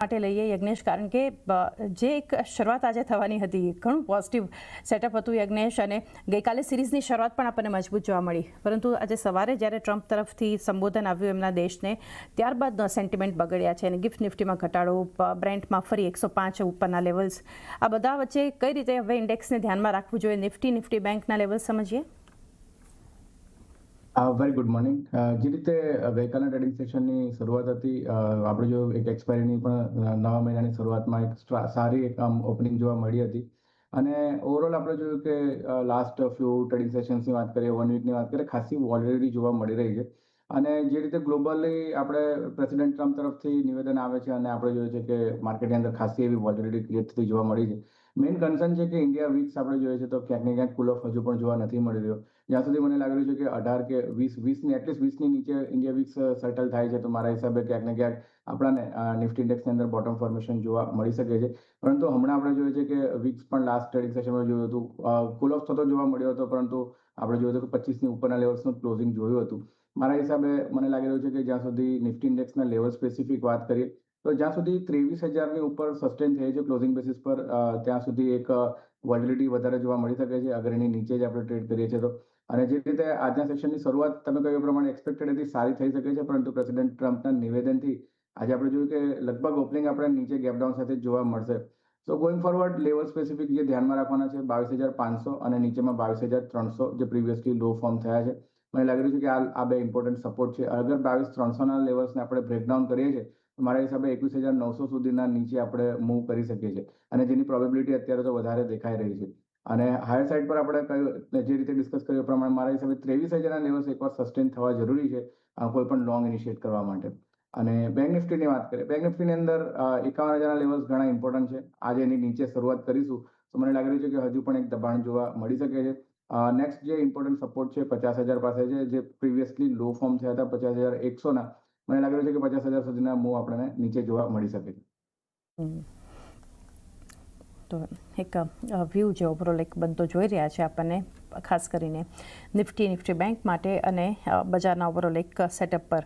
માટે લઈએ યજ્ઞેશ, કારણ કે જે એક શરૂઆત આજે થવાની હતી ઘણું પોઝિટિવ સેટઅપ હતું યજ્ઞેશ, અને ગઈકાલે સિરીઝની શરૂઆત પણ આપણને મજબૂત જોવા મળી, પરંતુ આજે સવારે જ્યારે ટ્રમ્પ તરફથી સંબોધન આવ્યું એમના દેશને, ત્યારબાદ સેન્ટિમેન્ટ બગડ્યા છે અને ગિફ્ટ નિફ્ટીમાં ઘટાડો, બ્રેન્ટમાં ફરી 105 ઉપરના લેવલ્સ, આ બધા વચ્ચે કઈ રીતે હવે ઇન્ડેક્સને ધ્યાનમાં રાખવું જોઈએ? નિફ્ટી બેંકના લેવલ્સ સમજીએ. Very good morning. જે રીતે ગઈકાલના ટ્રેડિંગ સેશનની શરૂઆત હતી, આપણે જો એક એક્સપાયરીની પણ નવા મહિનાની શરૂઆતમાં એક સારી એક ઓપનિંગ જોવા મળી હતી, અને ઓવરઓલ આપણે જોયું કે લાસ્ટ ફ્યુ ટ્રેડિંગ સેશન્સની વાત કરીએ, 1 વીકની વાત કરીએ, ખાસી વોલેટિલિટી જોવા મળી રહી છે. અને જે રીતે ગ્લોબલી આપણે પ્રેસિડેન્ટ ટ્રમ્પ તરફથી નિવેદન આવે છે અને આપણે જોઈએ છે કે માર્કેટની અંદર ખાસી એવી વોલેટિલિટી ક્રિએટ થતી જોવા મળી છે. મેઇન કન્સર્ન છે કે ઇન્ડિયા વીક્સ આપણે જોઈએ છે તો ક્યાંક ને ક્યાંક કુલ ઓફ હજુ પણ જોવા નથી મળી રહ્યો. જ્યાં સુધી મને લાગી રહ્યું છે કે 18 કે 20 એટલીસ્ટ 20ની નીચે ઇન્ડિયા વીક્સ સેટલ થાય છે, તો મારા હિસાબે ક્યાંક ને ક્યાંક આપણાને નિફ્ટી ઇન્ડેક્સની અંદર બોટમ ફોર્મેશન જોવા મળી શકે છે. પરંતુ હમણાં આપણે જોઈએ છે કે વીક્સ પણ લાસ્ટ ટ્રેડિંગ સેશનમાં જોયું હતું, કુલ ઓફ થતો જોવા મળ્યો હતો, પરંતુ આપણે જોયું હતું કે 25ની ઉપરના લેવલ્સનું ક્લોઝિંગ જોયું હતું. મારા હિસાબે મને લાગી રહ્યું છે કે જ્યાં સુધી નિફ્ટી ઇન્ડેક્સના લેવલ સ્પેસિફિક વાત કરીએ તો જ્યાં સુધી 23,000ની ઉપર સસ્ટેન થઈ છે ક્લોઝિંગ બેસિસ પર, ત્યાં સુધી એક વોલેટિલિટી વધારે જોવા મળી શકે છે અગર એની નીચે જ આપણે ટ્રેડ કરીએ છીએ તો. અને જે રીતે આજના સેશનની શરૂઆત તમે કહ્યું પ્રમાણે એક્સપેક્ટેડ હતી, સારી થઈ શકે છે, પરંતુ પ્રેસિડેન્ટ ટ્રમ્પના નિવેદનથી આજે આપણે જોયું કે લગભગ ઓપનિંગ આપણે નીચે ગેપડાઉન સાથે જોવા મળશે. સો ગોઈંગ ફોરવર્ડ લેવલ સ્પેસિફિક જે ધ્યાનમાં રાખવાના છે 22,500 અને નીચેમાં 22,300 જે પ્રીવિયસલી લો ફોર્મ થયા છે. મને લાગી રહ્યું છે કે આ બે ઇમ્પોર્ટન્ટ સપોર્ટ છે. અગર 22,300ના લેવલ્સને આપણે બ્રેકડાઉન કરીએ છીએ તો મારા હિસાબે 21,900 સુધીના નીચે આપણે મૂવ કરી શકીએ છીએ, અને જેની પ્રોબેબિલિટી અત્યારે તો વધારે દેખાઈ રહી છે. અને હાયર સાઇડ પર આપણે કહ્યું જે રીતે ડિસ્કસ કર્યું પ્રમાણે મારા હિસાબે 23,000ના લેવલ્સ એકવાર સસ્ટેન થવા જરૂરી છે કોઈ પણ લોંગ ઇનિશિએટ કરવા માટે. અને બેંક નિફ્ટીની વાત કરીએ, બેંક નિફ્ટીની અંદર 51,000ના લેવલ્સ ઘણા ઇમ્પોર્ટન્ટ છે. આજે એની નીચે શરૂઆત કરીશું તો મને લાગી રહ્યું છે કે હજુ પણ એક દબાણ જોવા મળી શકે છે. નેક્સ્ટ જે ઇમ્પોર્ટન્ટ સપોર્ટ છે 50,000 પાસે છે, જે પ્રીવિયસલી લો ફોર્મ થયા હતા 50,100ના. મને લાગી રહ્યું છે કે 50,000 સુધીના મૂવ આપણને નીચે જોવા મળી શકે છે. તો એક વ્યૂ જે ઓવરઓલ એક બનતો જોઈ રહ્યા છે આપણને, ખાસ કરીને નિફ્ટી બેંક માટે અને બજારના ઓવરઓલ એક સેટઅપ પર.